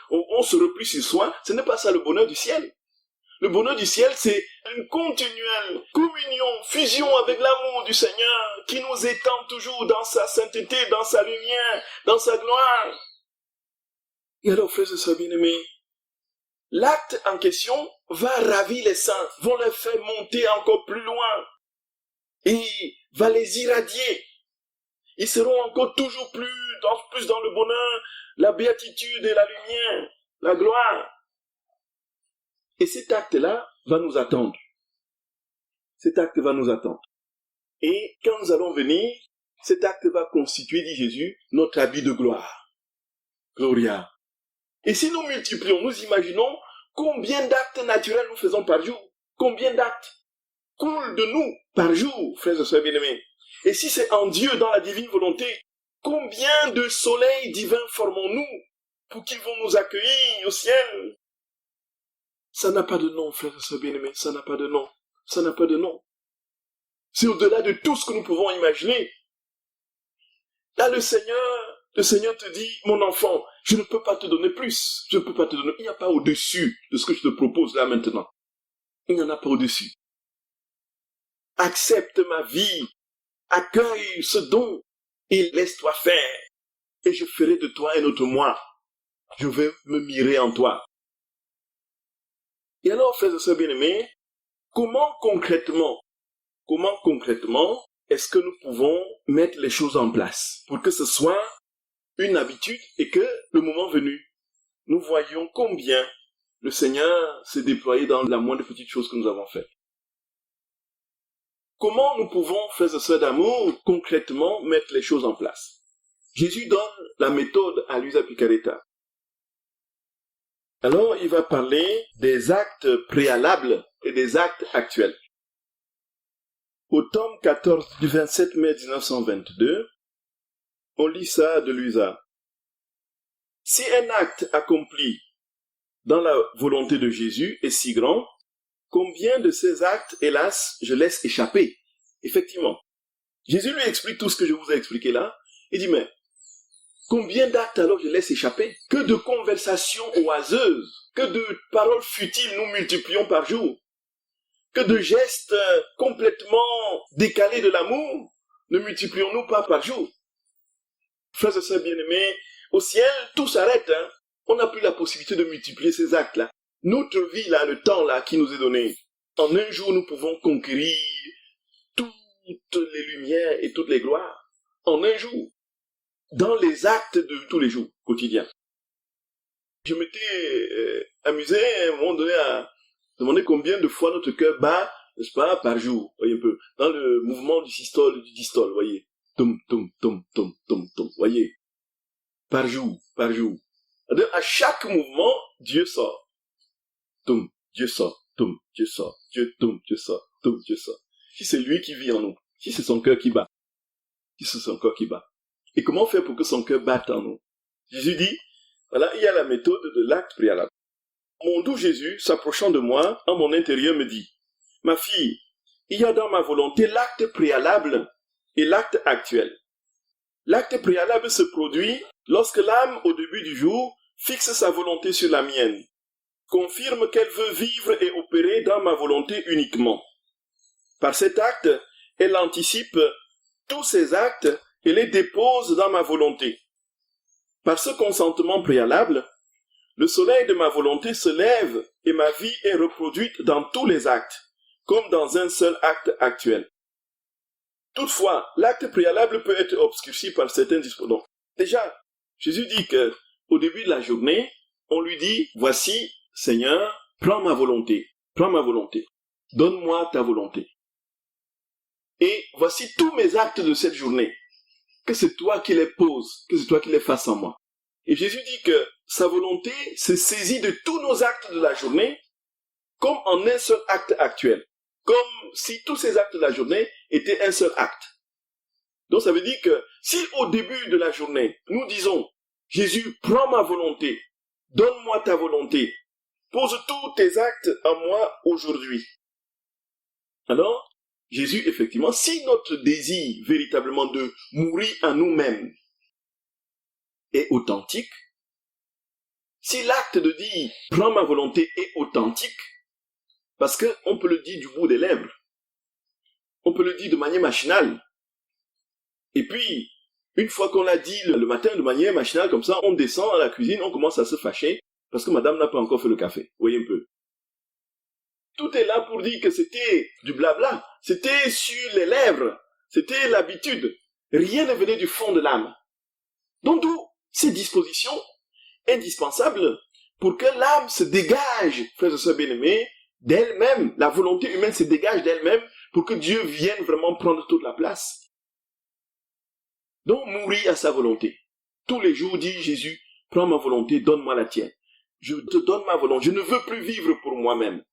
on se replie sur soi. Ce n'est pas ça le bonheur du ciel. Le bonheur du ciel, c'est une continuelle communion, fusion avec l'amour du Seigneur qui nous étend toujours dans sa sainteté, dans sa lumière, dans sa gloire. Et alors, frères et sœurs bien-aimés, l'acte en question va ravir les saints, vont les faire monter encore plus loin et va les irradier. Ils seront encore toujours plus dans le bonheur, la béatitude et la lumière, la gloire. Et cet acte-là va nous attendre. Cet acte va nous attendre. Et quand nous allons venir, cet acte va constituer, dit Jésus, notre habit de gloire. Gloria. Et si nous multiplions, nous imaginons combien d'actes naturels nous faisons par jour. Combien d'actes coulent de nous par jour, frères et sœurs bien-aimés. Et si c'est en Dieu, dans la divine volonté, combien de soleils divins formons-nous pour qu'ils vont nous accueillir au ciel? Ça n'a pas de nom, frères et sœurs bien-aimés, ça n'a pas de nom. Ça n'a pas de nom. C'est au-delà de tout ce que nous pouvons imaginer. Là, le Seigneur te dit, mon enfant, je ne peux pas te donner plus. Je ne peux pas te donner. Il n'y a pas au-dessus de ce que je te propose là maintenant. Il n'y en a pas au-dessus. Accepte ma vie. Accueille ce don et laisse-toi faire. Et je ferai de toi un autre moi. Je vais me mirer en toi. Et alors, frères et sœurs bien-aimés, comment concrètement est-ce que nous pouvons mettre les choses en place pour que ce soit une habitude et que, le moment venu, nous voyons combien le Seigneur s'est déployé dans la moindre petite chose que nous avons faite. Comment nous pouvons, frères et sœurs d'amour, concrètement mettre les choses en place? Jésus donne la méthode à Luisa Picaretta. Alors, il va parler des actes préalables et des actes actuels. Au tome 14 du 27 mai 1922, on lit ça de Luisa. Si un acte accompli dans la volonté de Jésus est si grand, combien de ces actes, hélas, je laisse échapper? Effectivement. Jésus lui explique tout ce que je vous ai expliqué là. Il dit, mais combien d'actes alors je laisse échapper? Que de conversations oiseuses, que de paroles futiles nous multiplions par jour, que de gestes complètement décalés de l'amour ne multiplions-nous pas par jour? Frères et sœurs bien-aimés, au ciel, tout s'arrête. On n'a plus la possibilité de multiplier ces actes-là. Notre vie, là, le temps là qui nous est donné, en un jour, nous pouvons conquérir toutes les lumières et toutes les gloires. En un jour. Dans les actes de tous les jours, quotidiens. Je m'étais amusé à un moment donné à demander combien de fois notre cœur bat, n'est-ce pas, par jour, voyez un peu, dans le mouvement du systole et du distole, voyez. Tom, tom, tom, tom, tom, tom, voyez. Par jour, par jour. À chaque mouvement, Dieu sort. Tom, Dieu sort, tom, Dieu sort, Dieu, tom, Dieu sort, tom, Dieu sort. Si c'est lui qui vit en nous, si c'est son cœur qui bat, si c'est son corps qui bat. Et comment faire pour que son cœur batte en nous? Jésus dit, voilà, il y a la méthode de l'acte préalable. Mon doux Jésus, s'approchant de moi, en mon intérieur, me dit, ma fille, il y a dans ma volonté l'acte préalable et l'acte actuel. L'acte préalable se produit lorsque l'âme, au début du jour, fixe sa volonté sur la mienne, confirme qu'elle veut vivre et opérer dans ma volonté uniquement. Par cet acte, elle anticipe tous ces actes et les dépose dans ma volonté. Par ce consentement préalable, le soleil de ma volonté se lève et ma vie est reproduite dans tous les actes, comme dans un seul acte actuel. Toutefois, l'acte préalable peut être obscurci par certains dispositions. Déjà, Jésus dit que au début de la journée, on lui dit, voici, Seigneur, prends ma volonté, donne-moi ta volonté. et voici tous mes actes de cette journée. Que c'est toi qui les poses, que c'est toi qui les fasses en moi. Et Jésus dit que sa volonté se saisit de tous nos actes de la journée comme en un seul acte actuel. Comme si tous ces actes de la journée étaient un seul acte. Donc ça veut dire que si au début de la journée, nous disons, Jésus, prends ma volonté, donne-moi ta volonté, pose tous tes actes en moi aujourd'hui. Alors, Jésus, effectivement, si notre désir véritablement de mourir à nous-mêmes est authentique, si l'acte de dire « prends ma volonté » est authentique, parce qu'on peut le dire du bout des lèvres, on peut le dire de manière machinale, et puis, une fois qu'on l'a dit le matin de manière machinale, comme ça, on descend à la cuisine, on commence à se fâcher, parce que madame n'a pas encore fait le café, vous voyez un peu. Tout est là pour dire que c'était du blabla, c'était sur les lèvres, c'était l'habitude. Rien ne venait du fond de l'âme. Donc d'où ces dispositions indispensables pour que l'âme se dégage, frères et sœurs bien-aimés, d'elle-même. La volonté humaine se dégage d'elle-même pour que Dieu vienne vraiment prendre toute la place. Donc mourir à sa volonté. Tous les jours, dit Jésus, prends ma volonté, donne-moi la tienne. Je te donne ma volonté, je ne veux plus vivre pour moi-même.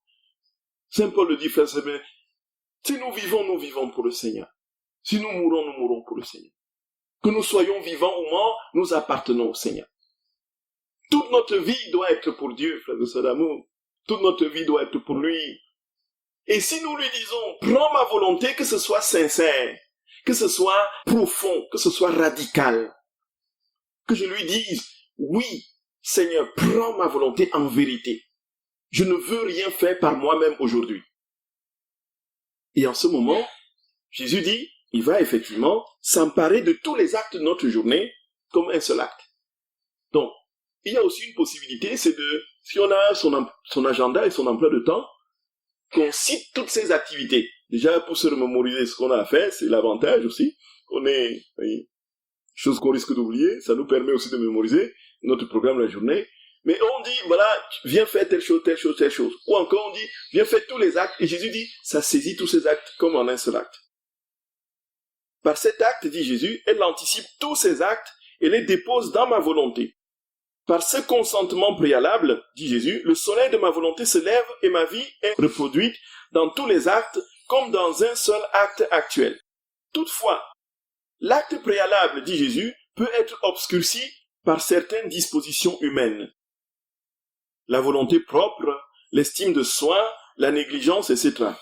Saint Paul le dit, frère, si nous vivons pour le Seigneur. Si nous mourons pour le Seigneur. Que nous soyons vivants ou morts, nous appartenons au Seigneur. Toute notre vie doit être pour Dieu, frère de sœurs d'amour. Toute notre vie doit être pour lui. Et si nous lui disons, prends ma volonté, que ce soit sincère, que ce soit profond, que ce soit radical, que je lui dise, oui, Seigneur, prends ma volonté en vérité. Je ne veux rien faire par moi-même aujourd'hui. Et en ce moment, Jésus dit, il va effectivement s'emparer de tous les actes de notre journée comme un seul acte. Donc, il y a aussi une possibilité, c'est de, si on a son agenda et son emploi de temps, qu'on cite toutes ces activités. Déjà, pour se remémoriser ce qu'on a à faire, c'est l'avantage aussi. On est, chose qu'on risque d'oublier, ça nous permet aussi de mémoriser notre programme de la journée. Mais on dit, voilà, viens faire telle chose, telle chose, telle chose. Ou encore on dit, viens faire tous les actes. Et Jésus dit, ça saisit tous ces actes comme en un seul acte. Par cet acte, dit Jésus, elle anticipe tous ces actes et les dépose dans ma volonté. Par ce consentement préalable, dit Jésus, le soleil de ma volonté se lève et ma vie est reproduite dans tous les actes comme dans un seul acte actuel. Toutefois, l'acte préalable, dit Jésus, peut être obscurci par certaines dispositions humaines. La volonté propre, l'estime de soi, la négligence, etc.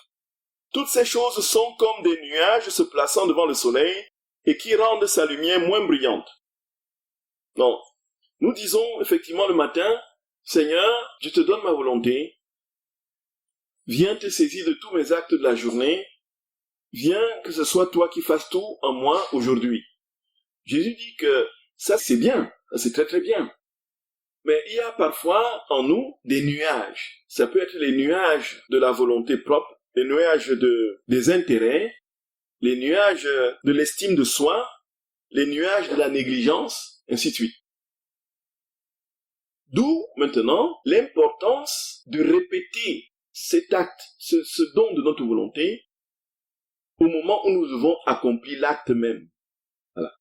Toutes ces choses sont comme des nuages se plaçant devant le soleil et qui rendent sa lumière moins brillante. Donc, nous disons effectivement le matin, Seigneur, je te donne ma volonté, viens te saisir de tous mes actes de la journée, viens que ce soit toi qui fasses tout en moi aujourd'hui. Jésus dit que ça c'est bien, ça c'est très très bien. Mais il y a parfois en nous des nuages. Ça peut être les nuages de la volonté propre, les nuages des intérêts, les nuages de l'estime de soi, les nuages de la négligence, ainsi de suite. D'où maintenant l'importance de répéter cet acte, ce don de notre volonté, au moment où nous devons accomplir l'acte même. Voilà.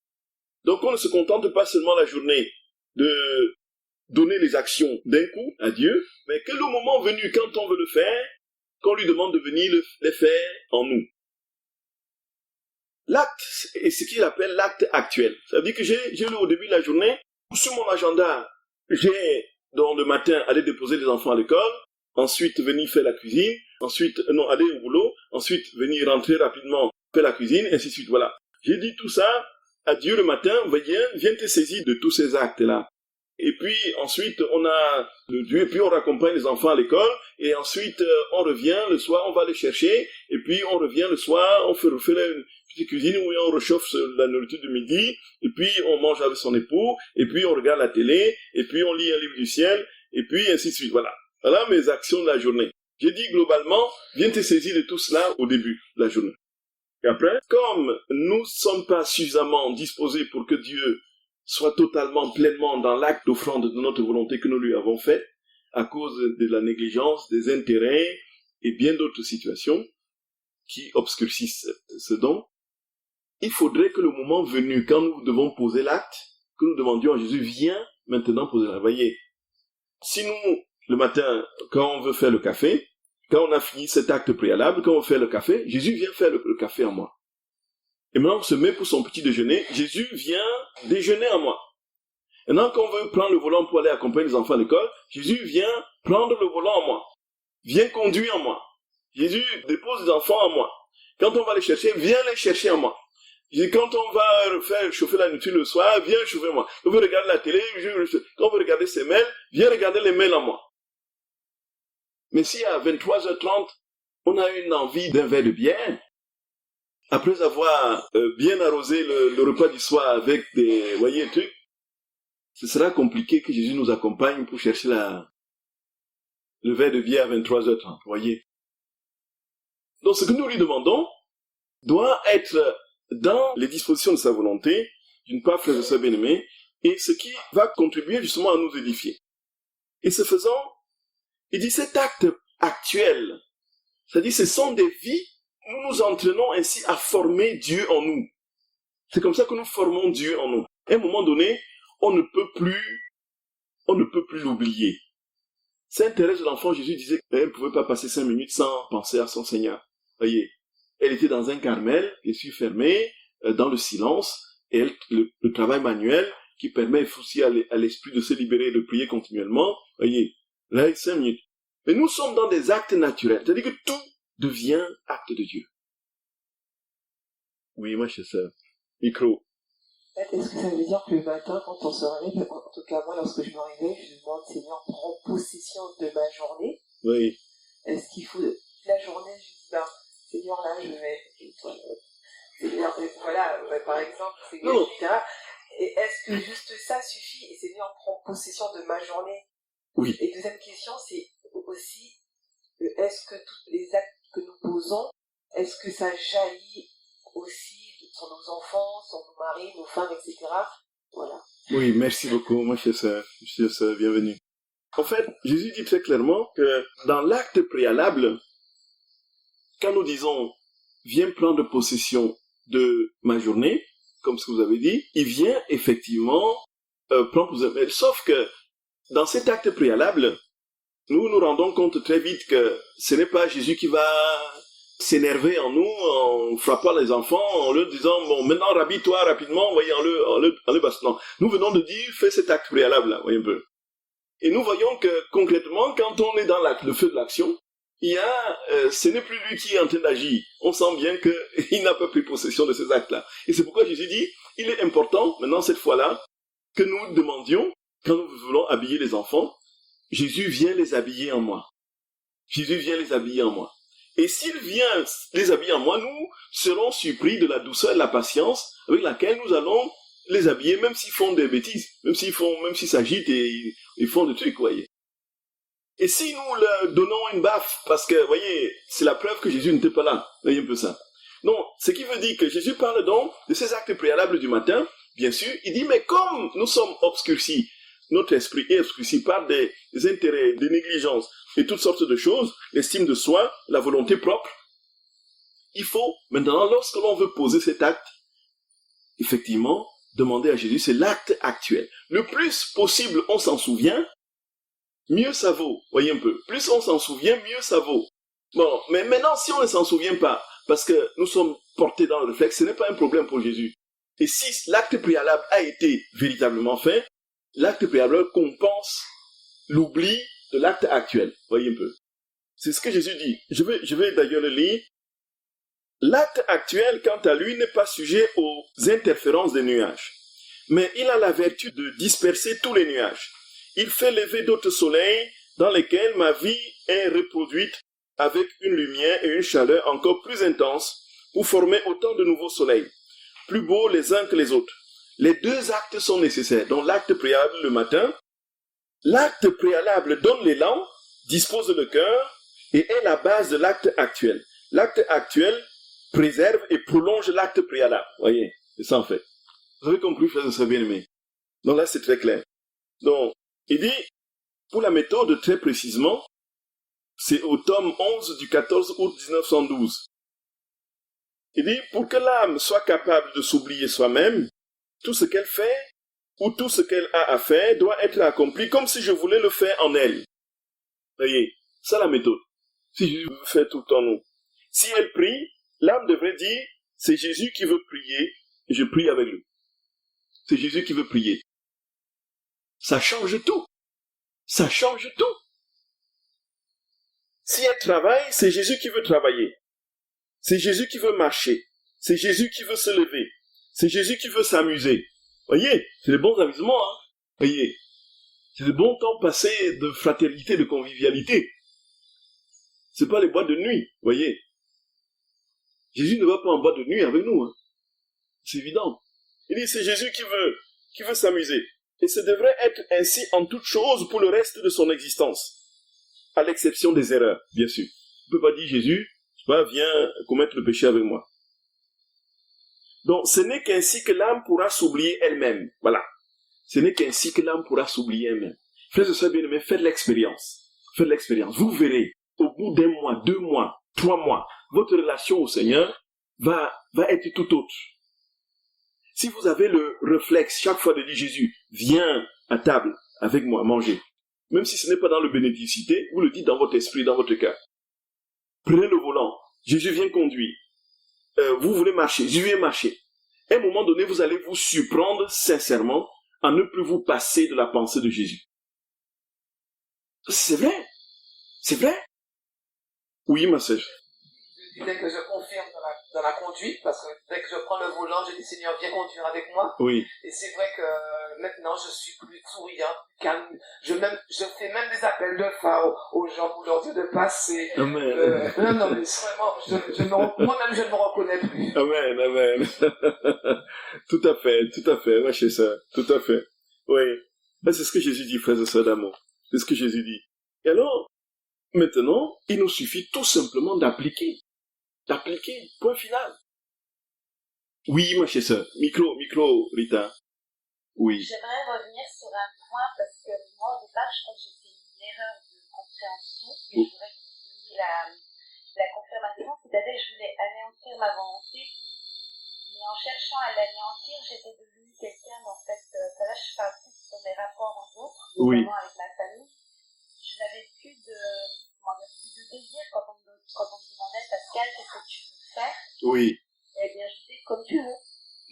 Donc on ne se contente pas seulement la journée de donner les actions d'un coup à Dieu, mais que le moment venu, quand on veut le faire, qu'on lui demande de venir les faire en nous. L'acte est ce qu'il appelle l'acte actuel. Ça veut dire que j'ai lu au début de la journée, sur mon agenda, j'ai donc le matin aller déposer les enfants à l'école, ensuite venir faire la cuisine, ensuite aller au boulot, ensuite venir rentrer rapidement faire la cuisine, ainsi de suite. Voilà. J'ai dit tout ça à Dieu le matin, viens te saisir de tous ces actes-là. Et puis ensuite on a le Dieu, et puis on raccompagne les enfants à l'école, et ensuite on revient le soir, on va les chercher, et puis on revient le soir, on refait la petite cuisine où on réchauffe la nourriture du midi, et puis on mange avec son époux, et puis on regarde la télé, et puis on lit un livre du ciel, et puis ainsi de suite. Voilà. Voilà mes actions de la journée. J'ai dit globalement, viens te saisir de tout cela au début de la journée. Et après, comme nous ne sommes pas suffisamment disposés pour que Dieu soit totalement, pleinement dans l'acte d'offrande de notre volonté que nous lui avons fait, à cause de la négligence, des intérêts et bien d'autres situations, qui obscurcissent ce don, il faudrait que le moment venu, quand nous devons poser l'acte, que nous demandions à Jésus, viens maintenant poser l'acte. Voyez, si nous, le matin, quand on veut faire le café, quand on a fini cet acte préalable, quand on fait le café, Jésus vient faire le café en moi. Et maintenant, on se met pour son petit déjeuner, Jésus vient déjeuner en moi. Et maintenant, quand on veut prendre le volant pour aller accompagner les enfants à l'école, Jésus vient prendre le volant en moi, vient conduire en moi. Jésus dépose les enfants en moi. Quand on va les chercher, viens les chercher en moi. Quand on va faire chauffer la nourriture le soir, viens chauffer en moi. Quand on veut regarder la télé, quand on veut regarder ses mails, viens regarder les mails en moi. Mais si à 23h30, on a une envie d'un verre de bière, après avoir bien arrosé le repas du soir avec des, voyez, trucs, ce sera compliqué que Jésus nous accompagne pour chercher le verre de bière à 23h30, voyez. Donc ce que nous lui demandons doit être dans les dispositions de sa volonté, d'une part, frères et sœurs bien-aimés, et ce qui va contribuer justement à nous édifier. Et ce faisant, il dit cet acte actuel, c'est-à-dire ce sont des vies, nous nous entraînons ainsi à former Dieu en nous. C'est comme ça que nous formons Dieu en nous. À un moment donné, on ne peut plus l'oublier. Sainte Thérèse de l'Enfant Jésus disait qu'elle ne pouvait pas passer 5 minutes sans penser à son Seigneur. Voyez, elle était dans un Carmel, les yeux fermés, dans le silence, et le travail manuel qui permet aussi à l'esprit de se libérer et de prier continuellement. Voyez, là, 5 minutes. Mais nous sommes dans des actes naturels, c'est-à-dire que tout devient acte de Dieu. Oui, ma chère sœur. Micro. Est-ce que ça veut dire que le matin, quand on se réveille, en tout cas moi, lorsque je me réveille, je demande, Seigneur, prends possession de ma journée. Oui. Est-ce qu'il faut, la journée, je dis, Seigneur, là, je vais, Seigneur, voilà, par exemple, Seigneur, etc. Et est-ce que juste ça suffit? Et Seigneur, prends possession de ma journée. Oui. Et deuxième question, c'est aussi, est-ce que tous les actes que nous posons, est-ce que ça jaillit aussi sur nos enfants, sur nos maris, nos femmes, etc. Voilà. Oui, merci beaucoup, ma chère sœur, bienvenue. En fait, Jésus dit très clairement que dans l'acte préalable, quand nous disons « viens prendre possession de ma journée », comme ce que vous avez dit, il vient effectivement prendre possession. Sauf que dans cet acte préalable, nous nous rendons compte très vite que ce n'est pas Jésus qui va s'énerver en nous en frappant les enfants, en leur disant « bon, maintenant rhabille-toi rapidement », voyez, en le bastonnant. Nous venons de dire « fais cet acte préalable », là, voyez un peu. Et nous voyons que concrètement, quand on est dans le feu de l'action, ce n'est plus lui qui est en train d'agir. On sent bien qu'il n'a pas pris possession de ces actes-là. Et c'est pourquoi Jésus dit, il est important, maintenant cette fois-là, que nous demandions, quand nous voulons habiller les enfants, Jésus vient les habiller en moi. Jésus vient les habiller en moi. Et s'il vient les habiller en moi, nous serons surpris de la douceur et de la patience avec laquelle nous allons les habiller, même s'ils font des bêtises, même s'ils s'agitent et ils font des trucs, voyez. Et si nous leur donnons une baffe, parce que, voyez, c'est la preuve que Jésus n'était pas là. Voyez un peu ça. Donc, ce qui veut dire que Jésus parle donc de ces actes préalables du matin, bien sûr, il dit, mais comme nous sommes obscurcis, notre esprit est obscurci par des intérêts, des négligences et toutes sortes de choses, l'estime de soi, la volonté propre, il faut, maintenant, lorsque l'on veut poser cet acte, effectivement, demander à Jésus, c'est l'acte actuel. Le plus possible, on s'en souvient, mieux ça vaut, voyez un peu. Plus on s'en souvient, mieux ça vaut. Bon, mais maintenant, si on ne s'en souvient pas, parce que nous sommes portés dans le réflexe, ce n'est pas un problème pour Jésus. Et si l'acte préalable a été véritablement fait, l'acte préalable compense l'oubli de l'acte actuel, voyez un peu. C'est ce que Jésus dit. Je vais d'ailleurs le lire. L'acte actuel, quant à lui, n'est pas sujet aux interférences des nuages, mais il a la vertu de disperser tous les nuages. Il fait lever d'autres soleils dans lesquels ma vie est reproduite avec une lumière et une chaleur encore plus intenses pour former autant de nouveaux soleils, plus beaux les uns que les autres. Les deux actes sont nécessaires. Donc l'acte préalable le matin, l'acte préalable donne l'élan, dispose le cœur et est la base de l'acte actuel. L'acte actuel préserve et prolonge l'acte préalable. Voyez, c'est ça en fait. Vous avez compris, frères et sœurs bien-aimés. Donc là, c'est très clair. Donc, il dit, pour la méthode, très précisément, c'est au tome 11 du 14 août 1912. Il dit, pour que l'âme soit capable de s'oublier soi-même, tout ce qu'elle fait ou tout ce qu'elle a à faire doit être accompli comme si je voulais le faire en elle. Voyez, c'est la méthode. Si Jésus veut faire tout en nous. Si elle prie, l'âme devrait dire, c'est Jésus qui veut prier et je prie avec lui. C'est Jésus qui veut prier. Ça change tout. Ça change tout. Si elle travaille, c'est Jésus qui veut travailler. C'est Jésus qui veut marcher. C'est Jésus qui veut se lever. C'est Jésus qui veut s'amuser. Voyez, c'est des bons amusements, hein. Voyez, c'est des bons temps passés de fraternité, de convivialité. C'est pas les boîtes de nuit, voyez. Jésus ne va pas en boîte de nuit avec nous, hein. C'est évident. Il dit, c'est Jésus qui veut s'amuser. Et ça devrait être ainsi en toute chose pour le reste de son existence. À l'exception des erreurs, bien sûr. On ne peut pas dire, Jésus, viens commettre le péché avec moi. Donc, ce n'est qu'ainsi que l'âme pourra s'oublier elle-même. Voilà. Ce n'est qu'ainsi que l'âme pourra s'oublier elle-même. Frères et sœurs bien-aimés, faites l'expérience. Faites l'expérience. Vous verrez, au bout d'1 mois, 2 mois, 3 mois, votre relation au Seigneur va être tout autre. Si vous avez le réflexe chaque fois de dire Jésus, viens à table avec moi manger, même si ce n'est pas dans le bénédicité, vous le dites dans votre esprit, dans votre cœur. Prenez le volant, Jésus vient conduire. Vous voulez marcher, Jésus vient marcher. À un moment donné, vous allez vous surprendre sincèrement à ne plus vous passer de la pensée de Jésus. C'est vrai. C'est vrai. Oui, ma sœur. Je disais que je confirme dans la conduite, parce que dès que je prends le volant, je dis Seigneur, viens conduire avec moi. Oui. Et c'est vrai que maintenant, je suis plus souriant, calme. Je fais même des appels de phare aux gens pour leur dire de passer. Amen. Non, mais vraiment, moi-même, je ne me reconnais plus. Amen, amen. Tout à fait, ma chère sœur, tout à fait. Oui. C'est ce que Jésus dit, frères et sœurs d'amour. C'est ce que Jésus dit. Et alors, maintenant, il nous suffit tout simplement d'appliquer. D'appliquer, point final. Oui, ma chère sœur. Micro, Rita. Oui. J'aimerais revenir sur un point parce que moi, au départ, je crois que j'ai fait une erreur de compréhension, mais je voudrais que vous me donniez la confirmation. C'est-à-dire que je voulais anéantir ma volonté, mais en cherchant à l'anéantir, j'étais devenue quelqu'un, en fait, là, je parle plus sur mes rapports aux autres, notamment avec ma famille. Je n'avais plus de désir quand on me demandait, Pascal, qu'est-ce que tu veux faire? Oui. Eh bien, je disais comme tu veux.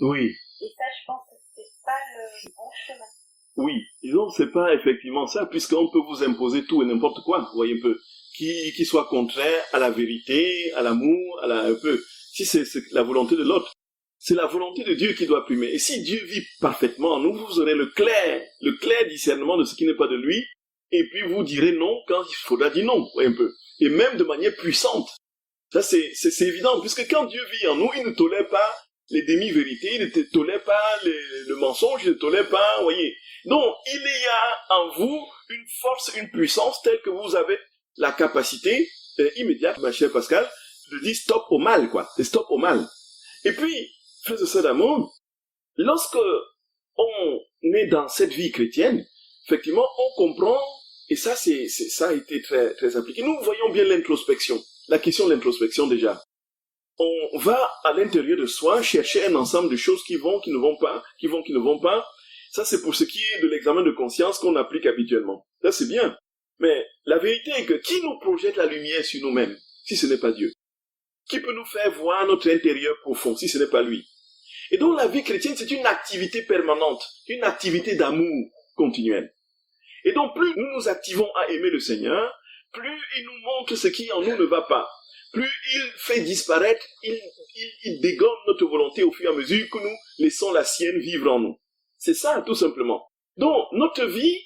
Oui. Et ça, je pense que c'est pas le bon chemin. Oui, disons, c'est pas effectivement ça, puisqu'on peut vous imposer tout et n'importe quoi, vous voyez un peu, qui soit contraire à la vérité, à l'amour, un peu. Si c'est la volonté de l'autre, c'est la volonté de Dieu qui doit primer. Et si Dieu vit parfaitement en nous, vous aurez le clair discernement de ce qui n'est pas de lui, et puis vous direz non quand il faudra dire non, vous voyez un peu. Et même de manière puissante. Ça, c'est évident, puisque quand Dieu vit en nous, il ne tolère pas les demi-vérités, il ne tolère pas le mensonge, il ne tolère pas, vous voyez. Donc, il y a en vous une force, une puissance telle que vous avez la capacité immédiate, ma chère Pascal, de dire stop au mal, quoi. Stop au mal. Et puis, frères et sœurs d'amour, lorsque on est dans cette vie chrétienne, effectivement, on comprend, et ça, ça a été très, très appliqué. Nous voyons bien l'introspection. La question de l'introspection, déjà. On va à l'intérieur de soi chercher un ensemble de choses qui vont, qui ne vont pas, qui vont, qui ne vont pas. Ça, c'est pour ce qui est de l'examen de conscience qu'on applique habituellement. Ça, c'est bien. Mais la vérité est que qui nous projette la lumière sur nous-mêmes, si ce n'est pas Dieu? Qui peut nous faire voir notre intérieur profond, si ce n'est pas lui? Et donc, la vie chrétienne, c'est une activité permanente, une activité d'amour continuel. Et donc, plus nous nous activons à aimer le Seigneur, plus il nous montre ce qui en nous ne va pas. Plus il fait disparaître, il dégomme notre volonté au fur et à mesure que nous laissons la sienne vivre en nous. C'est ça, tout simplement. Donc, notre vie,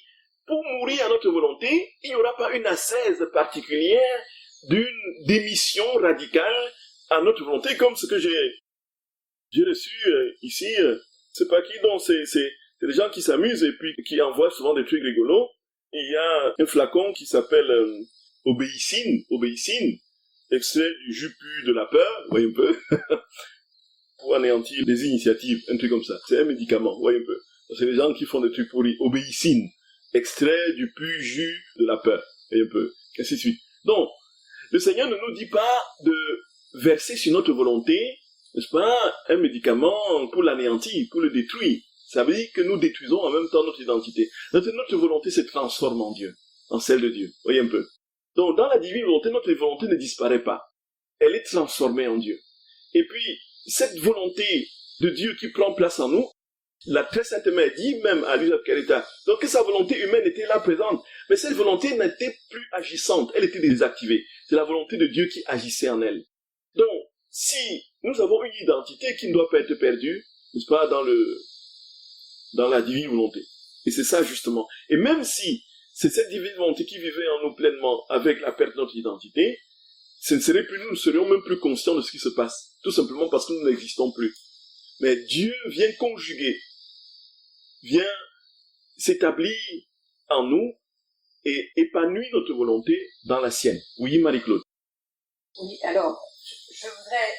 pour mourir à notre volonté, il n'y aura pas une ascèse particulière d'une démission radicale à notre volonté, comme ce que j'ai reçu ici. C'est pas qui, donc c'est des gens qui s'amusent et puis qui envoient souvent des trucs rigolos. Et il y a un flacon qui s'appelle Obéicine, extrait du jus pur de la peur, vous voyez un peu, pour anéantir les initiatives, un truc comme ça. C'est un médicament, vous voyez un peu. C'est les gens qui font des trucs pourris. Obéicine, extrait du pur jus de la peur, vous voyez un peu, ainsi de suite. Donc, le Seigneur ne nous dit pas de verser sur notre volonté n'est-ce pas, un médicament pour l'anéantir, pour le détruire. Ça veut dire que nous détruisons en même temps notre identité. Notre volonté se transforme en Dieu, en celle de Dieu. Voyez un peu. Donc, dans la divine volonté, notre volonté ne disparaît pas. Elle est transformée en Dieu. Et puis, cette volonté de Dieu qui prend place en nous, la très sainte mère dit même à Luisa Carita, donc que sa volonté humaine était là présente, mais cette volonté n'était plus agissante, elle était désactivée. C'est la volonté de Dieu qui agissait en elle. Donc, si nous avons une identité qui ne doit pas être perdue, n'est-ce pas, dans la divine volonté. Et c'est ça justement. Et même si c'est cette divine volonté qui vivait en nous pleinement avec la perte de notre identité, ce ne serait plus nous, nous serions même plus conscients de ce qui se passe. Tout simplement parce que nous n'existons plus. Mais Dieu vient conjuguer, vient s'établir en nous et épanouir notre volonté dans la sienne. Oui, Marie-Claude. Oui, alors, je voudrais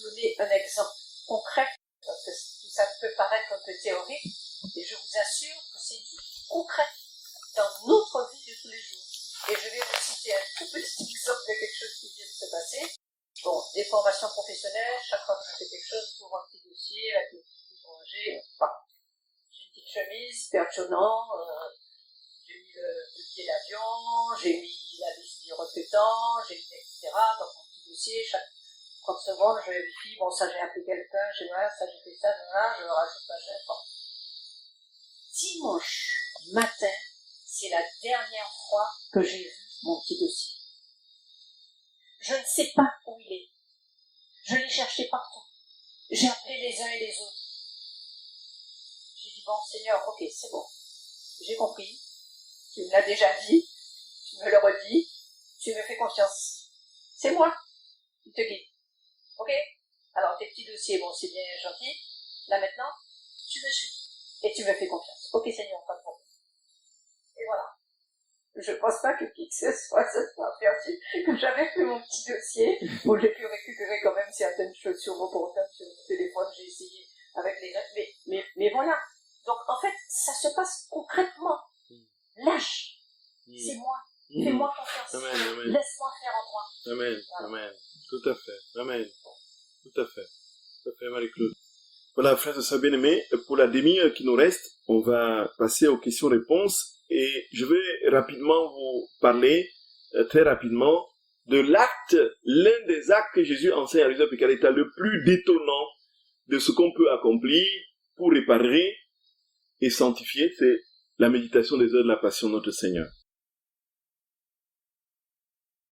donner un exemple concret, parce que tout ça peut paraître un peu théorique, et je vous assure que c'est du concret dans notre vie de tous les jours. Et je vais vous citer un tout petit exemple de quelque chose qui vient de se passer. Bon, des formations professionnelles, chaque fois que je fais quelque chose, j'ouvre un petit dossier avec le petit rangé, enfin, j'ai une petite chemise, perchonnant, j'ai mis le billet d'avion, j'ai mis la liste du recrutant, j'ai mis etc. dans mon petit dossier, chaque 30 secondes, je vérifie, bon, ça j'ai appelé quelqu'un, j'ai voilà, ça j'ai fait ça, je rajoute ma chef. Bon. Dimanche matin, c'est la dernière fois que j'ai vu mon petit dossier. Je ne sais pas où il est. Je l'ai cherché partout. J'ai appelé les uns et les autres. J'ai dit, bon, Seigneur, ok, c'est bon. J'ai compris. Tu me l'as déjà dit. Tu me le redis. Tu me fais confiance. C'est moi qui te guide. Ok? Alors, tes petits dossiers, bon, c'est bien gentil. Là, maintenant, tu me suis. Et tu me fais confiance. Ok, Seigneur, pas de problème. Et voilà. Je pense pas que qui que ce soit se soit aperçu que j'avais fait mon petit dossier, où j'ai pu récupérer quand même certaines choses sur mon portable, sur mon téléphone, j'ai essayé avec les notes, mais voilà. Donc, en fait, ça se passe concrètement. Lâche. C'est moi. Fais-moi confiance. Amen, amen. Laisse-moi faire en toi. Amen, Voilà. amen. Tout à fait. Amen. Tout à fait. Tout à fait, Marie-Claude. Voilà, frères et sœurs bien-aimés, pour la demi-heure qui nous reste, on va passer aux questions-réponses et je vais rapidement vous parler, très rapidement, de l'acte, l'un des actes que Jésus enseigne à Luisa Picaretta, le plus détonnant de ce qu'on peut accomplir pour réparer et sanctifier, c'est la méditation des heures de la passion de notre Seigneur.